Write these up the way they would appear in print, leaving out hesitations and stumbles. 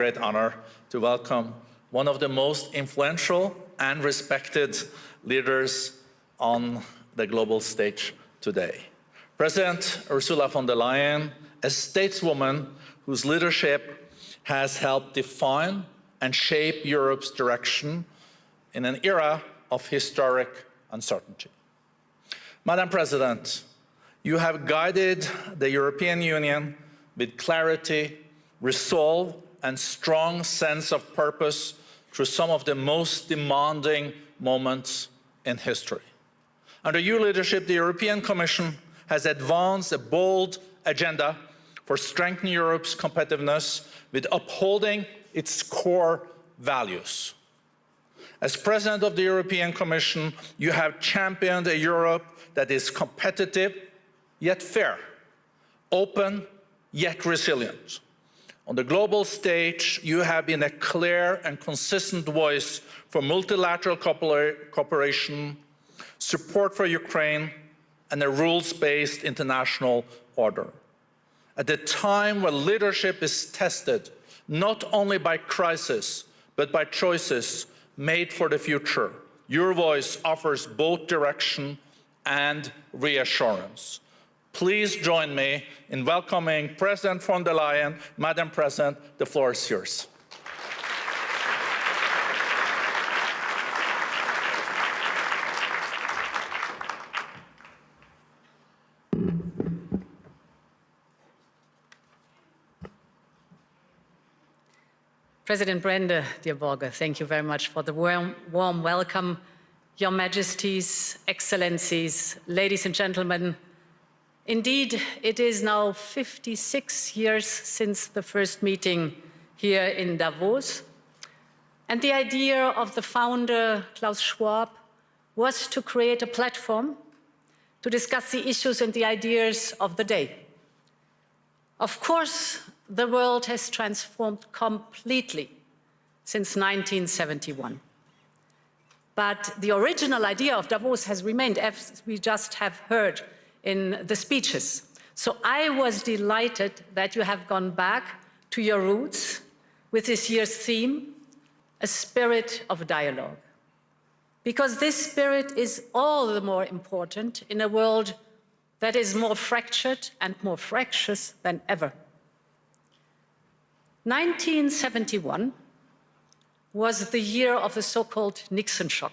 Great honor to welcome one of the most influential and respected leaders on the global stage today. President Ursula von der Leyen, a stateswoman whose leadership has helped define and shape Europe's direction in an era of historic uncertainty. Madam President, you have guided the European Union with clarity, resolve, and strong sense of purpose through some of the most demanding moments in history. Under your leadership, the European Commission has advanced a bold agenda for strengthening Europe's competitiveness with upholding its core values. As President of the European Commission, you have championed a Europe that is competitive yet fair, open yet resilient. On the global stage, you have been a clear and consistent voice for multilateral cooperation, support for Ukraine, and a rules-based international order. At a time when leadership is tested not only by crisis, but by choices made for the future, your voice offers both direction and reassurance. Please join me in welcoming President von der Leyen. Madam President, the floor is yours. President Brende, dear Borge, thank you very much for the warm welcome. Your Majesties, Excellencies, ladies and gentlemen, indeed, it is now 56 years since the first meeting here in Davos. And the idea of the founder, Klaus Schwab, was to create a platform to discuss the issues and the ideas of the day. Of course, the world has transformed completely since 1971. But the original idea of Davos has remained, as we just have heard in the speeches. So I was delighted that you have gone back to your roots with this year's theme, a spirit of dialogue. Because this spirit is all the more important in a world that is more fractured and more fractious than ever. 1971 was the year of the so-called Nixon shock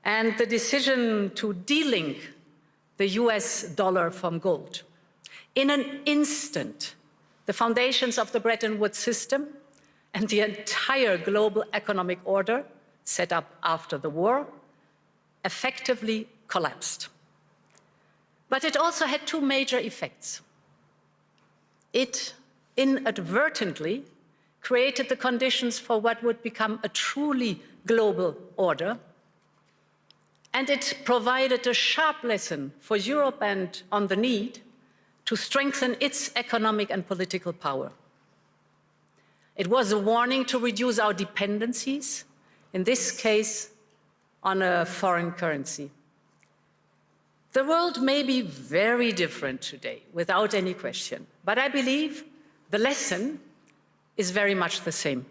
and the decision to delink the US dollar from gold. In an instant, the foundations of the Bretton Woods system and the entire global economic order set up after the war effectively collapsed. But it also had two major effects. It inadvertently created the conditions for what would become a truly global order, and it provided a sharp lesson for Europe and on the need to strengthen its economic and political power. It was a warning to reduce our dependencies, in this case, on a foreign currency. The world may be very different today, without any question, but I believe the lesson is very much the same.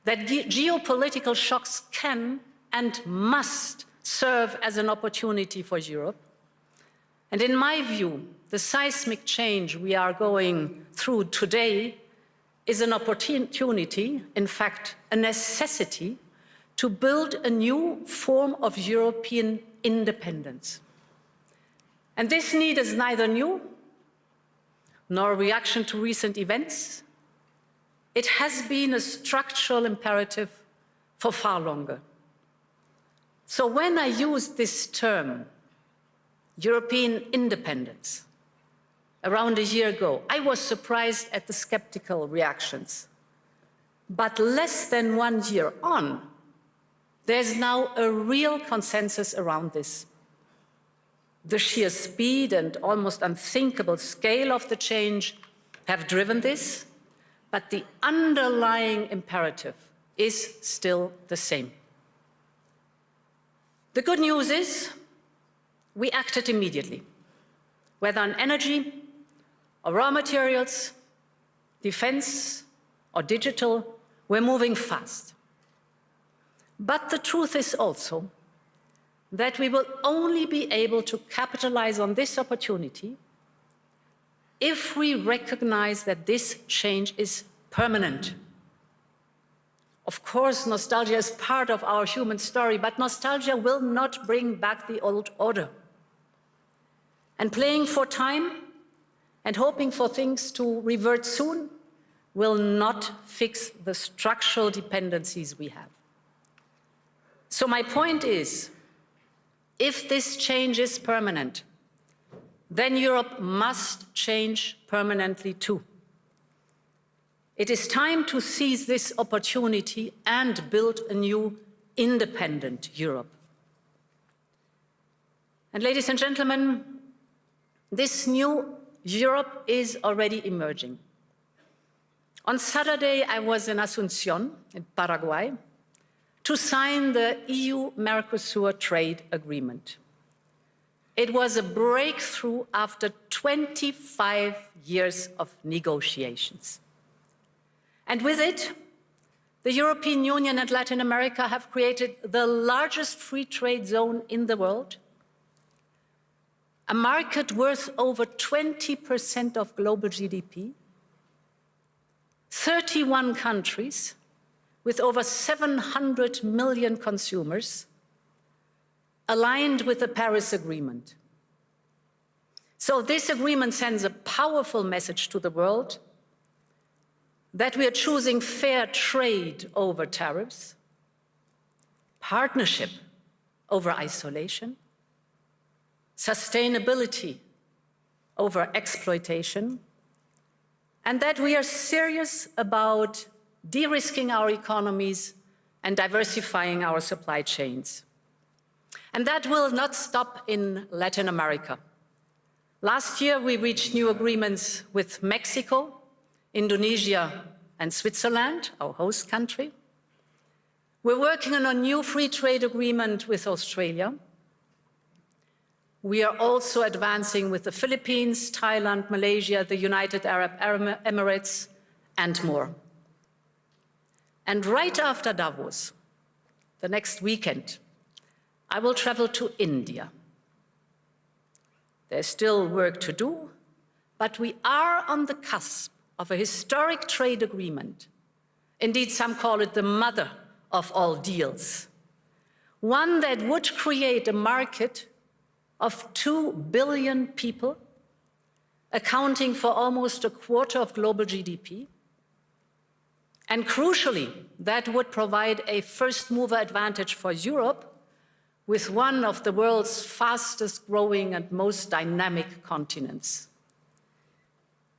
That geopolitical shocks can and must serve as an opportunity for Europe. And in my view, the seismic change we are going through today is an opportunity, in fact, a necessity, to build a new form of European independence. And this need is neither new nor a reaction to recent events. It has been a structural imperative for far longer. So when I used this term, European independence, around a year ago, I was surprised at the skeptical reactions. But less than 1 year on, there's now a real consensus around this. The sheer speed and almost unthinkable scale of the change have driven this, but the underlying imperative is still the same. The good news is we acted immediately, whether on energy or raw materials, defense or digital, we're moving fast. But the truth is also that we will only be able to capitalize on this opportunity if we recognize that this change is permanent. Of course, nostalgia is part of our human story, but nostalgia will not bring back the old order. And playing for time and hoping for things to revert soon will not fix the structural dependencies we have. So my point is, if this change is permanent, then Europe must change permanently too. It is time to seize this opportunity and build a new independent Europe. And ladies and gentlemen, this new Europe is already emerging. On Saturday, I was in Asunción, in Paraguay, to sign the EU-Mercosur trade agreement. It was a breakthrough after 25 years of negotiations. And with it, the European Union and Latin America have created the largest free trade zone in the world, a market worth over 20% of global GDP, 31 countries with over 700 million consumers, aligned with the Paris Agreement. So this agreement sends a powerful message to the world that we are choosing fair trade over tariffs, partnership over isolation, sustainability over exploitation, and that we are serious about de-risking our economies and diversifying our supply chains. And that will not stop in Latin America. Last year, we reached new agreements with Mexico, Indonesia, and Switzerland, our host country. We're working on a new free trade agreement with Australia. We are also advancing with the Philippines, Thailand, Malaysia, the United Arab Emirates, and more. And right after Davos, the next weekend, I will travel to India. There's still work to do, but we are on the cusp of a historic trade agreement. Indeed, some call it the mother of all deals. One that would create a market of 2 billion people, accounting for almost a quarter of global GDP. And crucially, that would provide a first-mover advantage for Europe with one of the world's fastest growing and most dynamic continents.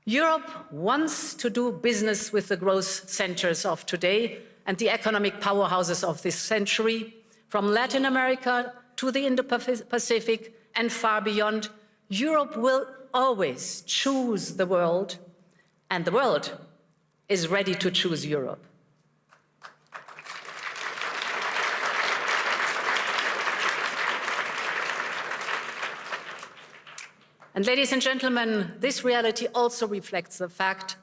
Europe wants to do business with the growth centers of today and the economic powerhouses of this century, from Latin America to the Indo-Pacific and far beyond. Europe will always choose the world, and the world is ready to choose Europe. And ladies and gentlemen, this reality also reflects the fact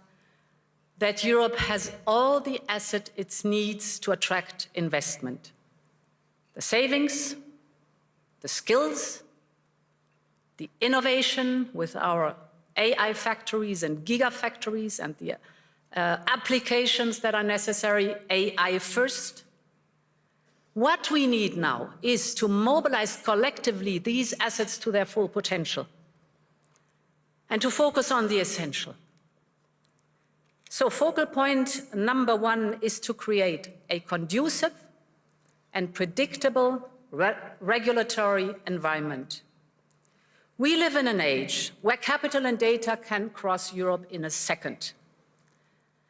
that Europe has all the assets it needs to attract investment. The savings, the skills, the innovation with our AI factories and gigafactories and the applications that are necessary, AI first. What we need now is to mobilize collectively these assets to their full potential and to focus on the essential. So focal point number one is to create a conducive and predictable regulatory environment. We live in an age where capital and data can cross Europe in a second.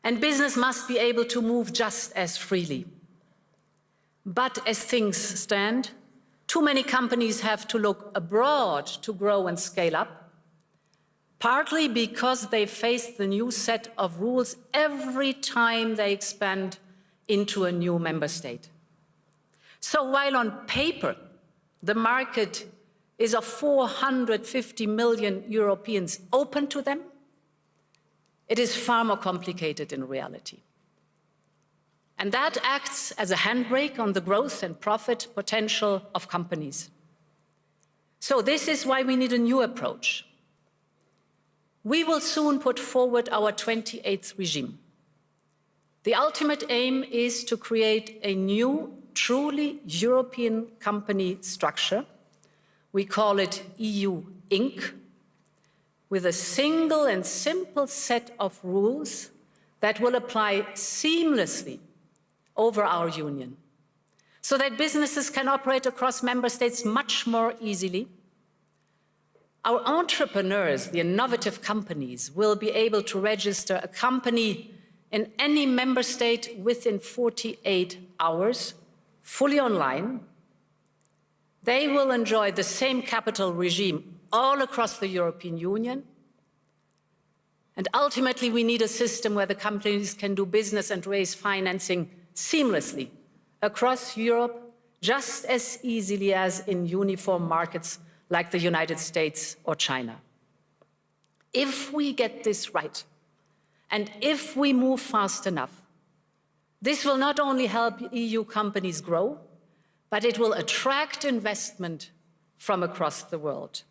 And business must be able to move just as freely. But as things stand, too many companies have to look abroad to grow and scale up, partly because they face the new set of rules every time they expand into a new member state. So while on paper, the market is of 450 million Europeans open to them, it is far more complicated in reality. And that acts as a handbrake on the growth and profit potential of companies. So this is why we need a new approach. We will soon put forward our 28th regime. The ultimate aim is to create a new, truly European company structure. We call it EU Inc., with a single and simple set of rules that will apply seamlessly over our union, so that businesses can operate across member states much more easily. Our entrepreneurs, the innovative companies, will be able to register a company in any member state within 48 hours, fully online. They will enjoy the same capital regime all across the European Union. And ultimately, we need a system where the companies can do business and raise financing seamlessly across Europe, just as easily as in uniform markets like the United States or China. If we get this right, and if we move fast enough, this will not only help EU companies grow, but it will attract investment from across the world.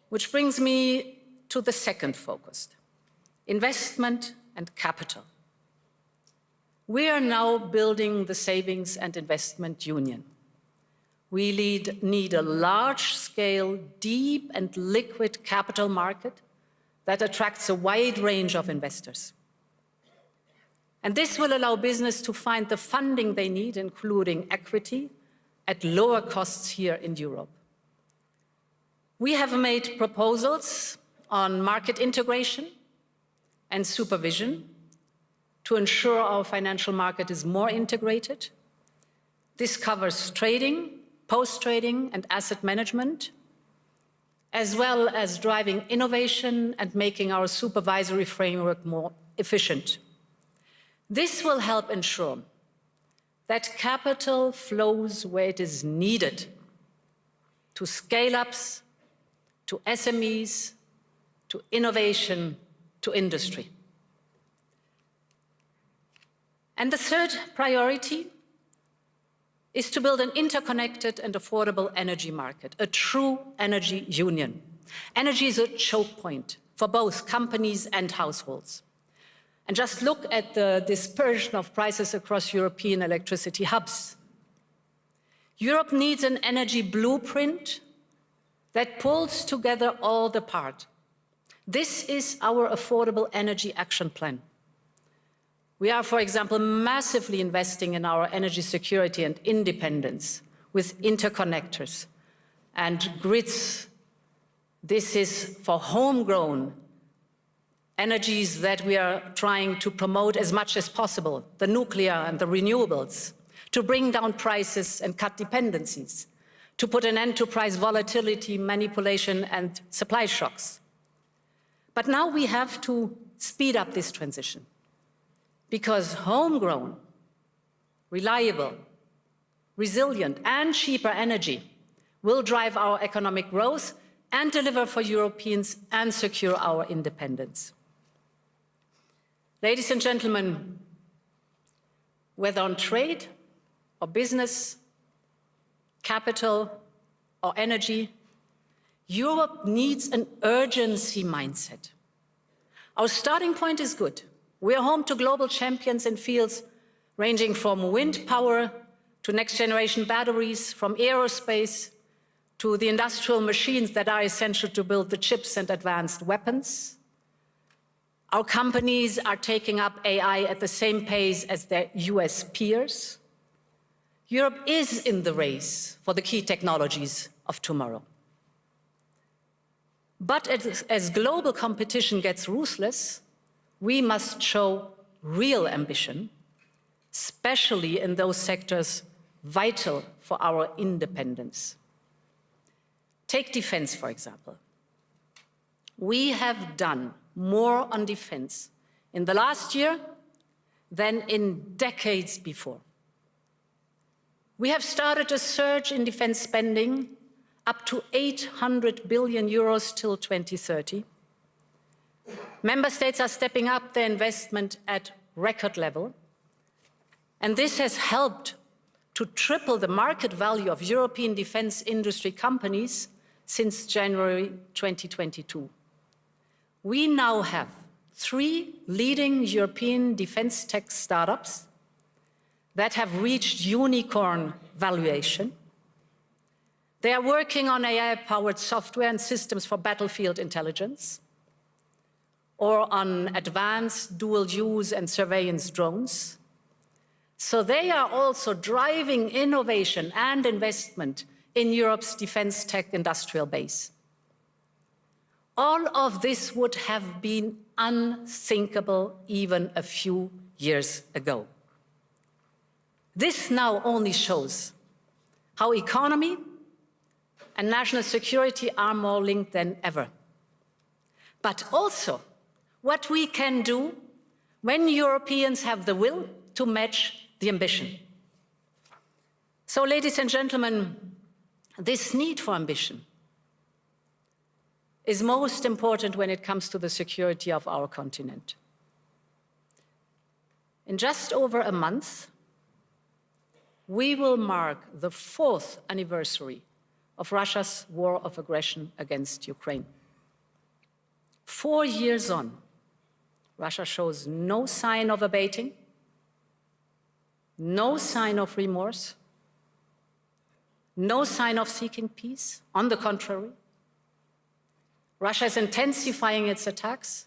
Which brings me to the second focus: investment and capital. We are now building the Savings and Investment Union. We need a large-scale, deep and liquid capital market that attracts a wide range of investors. And this will allow business to find the funding they need, including equity, at lower costs here in Europe. We have made proposals on market integration and supervision to ensure our financial market is more integrated. This covers trading, post-trading and asset management, as well as driving innovation and making our supervisory framework more efficient. This will help ensure that capital flows where it is needed, to scale-ups, to SMEs, to innovation, to industry. And the third priority is to build an interconnected and affordable energy market, a true energy union. Energy is a choke point for both companies and households. And just look at the dispersion of prices across European electricity hubs. Europe needs an energy blueprint that pulls together all the parts. This is our Affordable Energy Action Plan. We are, for example, massively investing in our energy security and independence with interconnectors and grids. This is for homegrown energies that we are trying to promote as much as possible, the nuclear and the renewables, to bring down prices and cut dependencies, to put an end to price volatility, manipulation, and supply shocks. But now we have to speed up this transition, because homegrown, reliable, resilient, and cheaper energy will drive our economic growth and deliver for Europeans and secure our independence. Ladies and gentlemen, whether on trade or business, capital or energy, Europe needs an urgency mindset. Our starting point is good. We are home to global champions in fields ranging from wind power to next-generation batteries, from aerospace to the industrial machines that are essential to build the chips and advanced weapons. Our companies are taking up AI at the same pace as their US peers. Europe is in the race for the key technologies of tomorrow. But as global competition gets ruthless, we must show real ambition, especially in those sectors vital for our independence. Take defense, for example. We have done more on defense in the last year than in decades before. We have started a surge in defense spending up to 800 billion euros till 2030. Member states are stepping up their investment at record level. And this has helped to triple the market value of European defense industry companies since January 2022. We now have 3 leading European defense tech startups that have reached unicorn valuation. They are working on AI-powered software and systems for battlefield intelligence, or on advanced dual-use and surveillance drones. So they are also driving innovation and investment in Europe's defense tech industrial base. All of this would have been unthinkable even a few years ago. This now only shows how economy and national security are more linked than ever. But also what we can do when Europeans have the will to match the ambition. So, ladies and gentlemen, this need for ambition is most important when it comes to the security of our continent. In just over a month, we will mark the 4th anniversary of Russia's war of aggression against Ukraine. 4 years on, Russia shows no sign of abating, no sign of remorse, no sign of seeking peace. On the contrary, Russia is intensifying its attacks,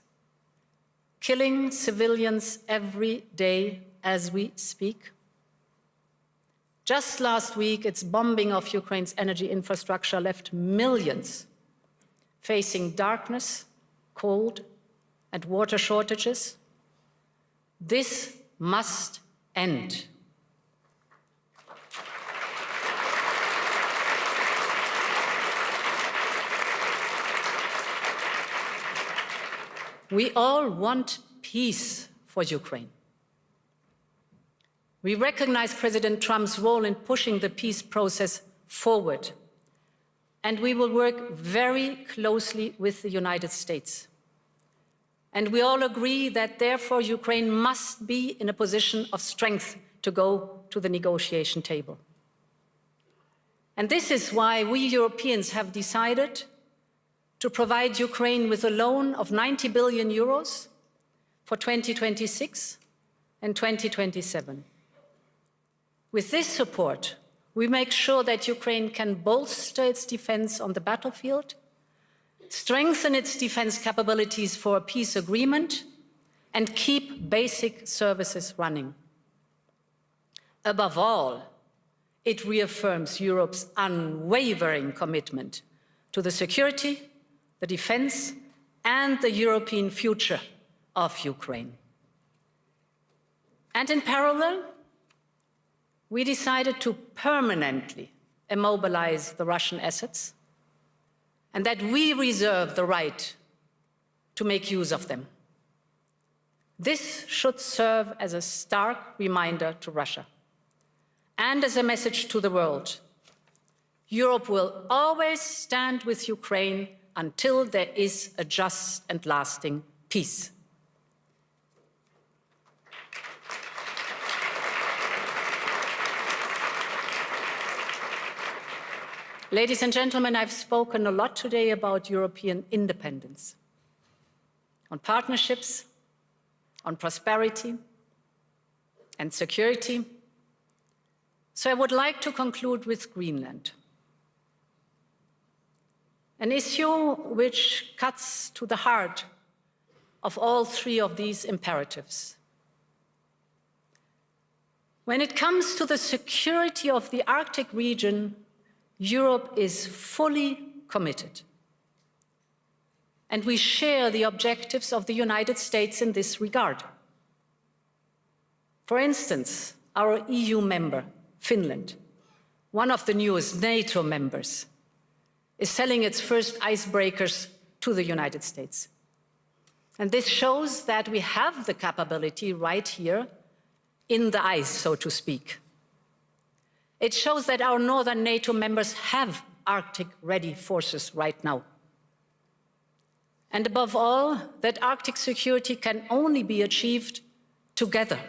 killing civilians every day as we speak. Just last week, its bombing of Ukraine's energy infrastructure left millions facing darkness, cold, and water shortages. This must end. We all want peace for Ukraine. We recognize President Trump's role in pushing the peace process forward, and we will work very closely with the United States. And we all agree that, therefore, Ukraine must be in a position of strength to go to the negotiation table. And this is why we Europeans have decided to provide Ukraine with a loan of 90 billion euros for 2026 and 2027. With this support, we make sure that Ukraine can bolster its defense on the battlefield, strengthen its defense capabilities for a peace agreement, and keep basic services running. Above all, it reaffirms Europe's unwavering commitment to the security, the defense, and the European future of Ukraine. And in parallel, we decided to permanently immobilize the Russian assets, and that we reserve the right to make use of them. This should serve as a stark reminder to Russia and as a message to the world. Europe will always stand with Ukraine until there is a just and lasting peace. Ladies and gentlemen, I've spoken a lot today about European independence, on partnerships, on prosperity and security. So I would like to conclude with Greenland, an issue which cuts to the heart of all 3 of these imperatives. When it comes to the security of the Arctic region, Europe is fully committed. And we share the objectives of the United States in this regard. For instance, our EU member, Finland, one of the newest NATO members, is selling its first icebreakers to the United States. And this shows that we have the capability right here in the ice, so to speak. It shows that our northern NATO members have Arctic-ready forces right now. And above all, that Arctic security can only be achieved together.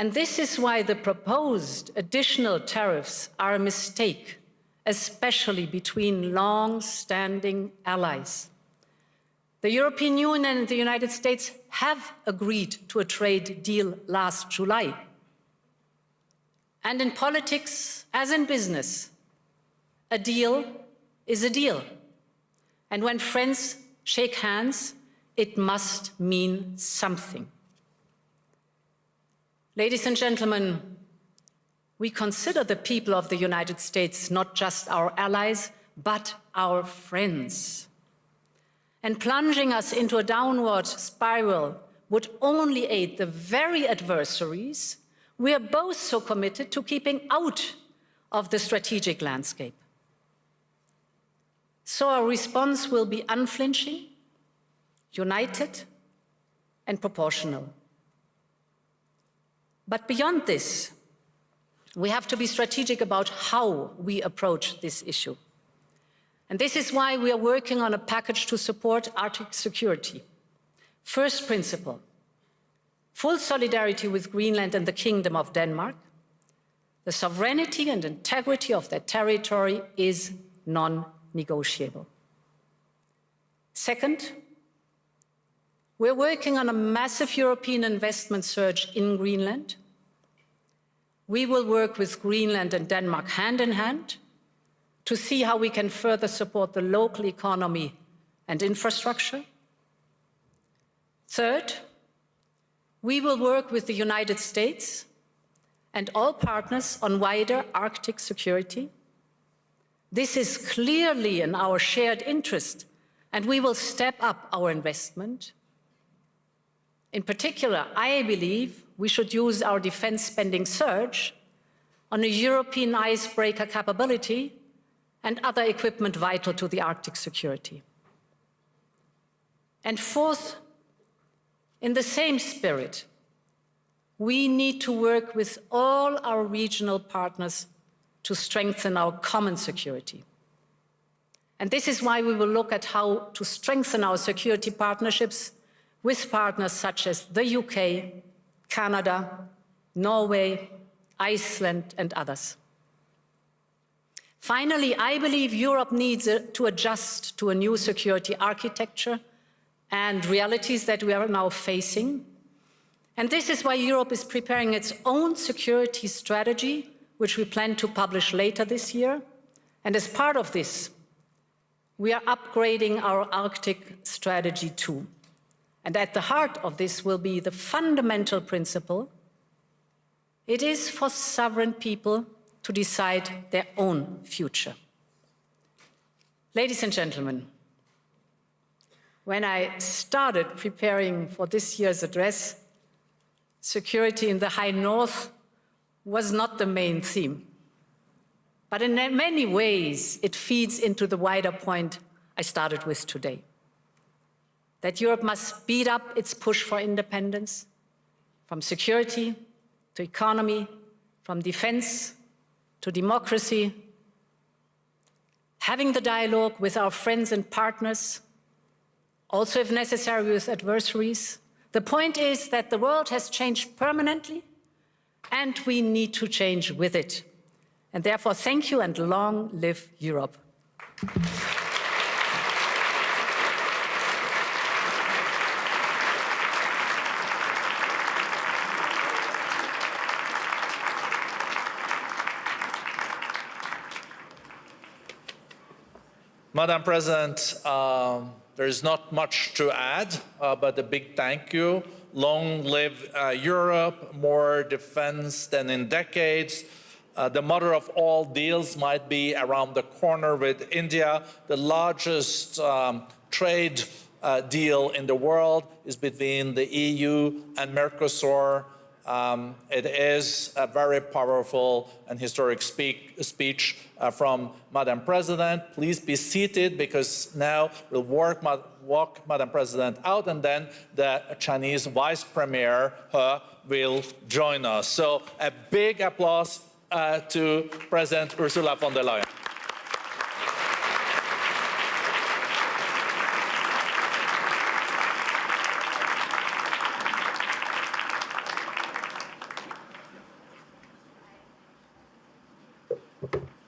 And this is why the proposed additional tariffs are a mistake, especially between long-standing allies. The European Union and the United States have agreed to a trade deal last July. And in politics, as in business, a deal is a deal. And when friends shake hands, it must mean something. Ladies and gentlemen, we consider the people of the United States not just our allies, but our friends. And plunging us into a downward spiral would only aid the very adversaries we are both so committed to keeping out of the strategic landscape. So our response will be unflinching, united, and proportional. But beyond this, we have to be strategic about how we approach this issue. And this is why we are working on a package to support Arctic security. First principle, full solidarity with Greenland and the Kingdom of Denmark. The sovereignty and integrity of their territory is non-negotiable. Second, we're working on a massive European investment surge in Greenland. We will work with Greenland and Denmark hand in hand to see how we can further support the local economy and infrastructure. Third, we will work with the United States and all partners on wider Arctic security. This is clearly in our shared interest, and we will step up our investment. In particular, I believe we should use our defense spending surge on a European icebreaker capability and other equipment vital to the Arctic security. And fourth, in the same spirit, we need to work with all our regional partners to strengthen our common security. And this is why we will look at how to strengthen our security partnerships with partners such as the UK, Canada, Norway, Iceland, and others. Finally, I believe Europe needs to adjust to a new security architecture and realities that we are now facing. And this is why Europe is preparing its own security strategy, which we plan to publish later this year. And as part of this, we are upgrading our Arctic strategy too. And at the heart of this will be the fundamental principle: it is for sovereign people to decide their own future. Ladies and gentlemen, when I started preparing for this year's address, security in the High North was not the main theme. But in many ways, it feeds into the wider point I started with today. That Europe must speed up its push for independence, from security to economy, from defense to democracy, having the dialogue with our friends and partners, also if necessary with adversaries. The point is that the world has changed permanently, and we need to change with it. And therefore, thank you and long live Europe. Madam President, there is not much to add, but a big thank you. Long live Europe, more defense than in decades. The mother of all deals might be around the corner with India. The largest trade deal in the world is between the EU and Mercosur. It is a very powerful and historic speech from Madam President. Please be seated, because now we'll walk Madam President out, and then the Chinese Vice Premier He will join us. So a big applause to President Ursula von der Leyen. you.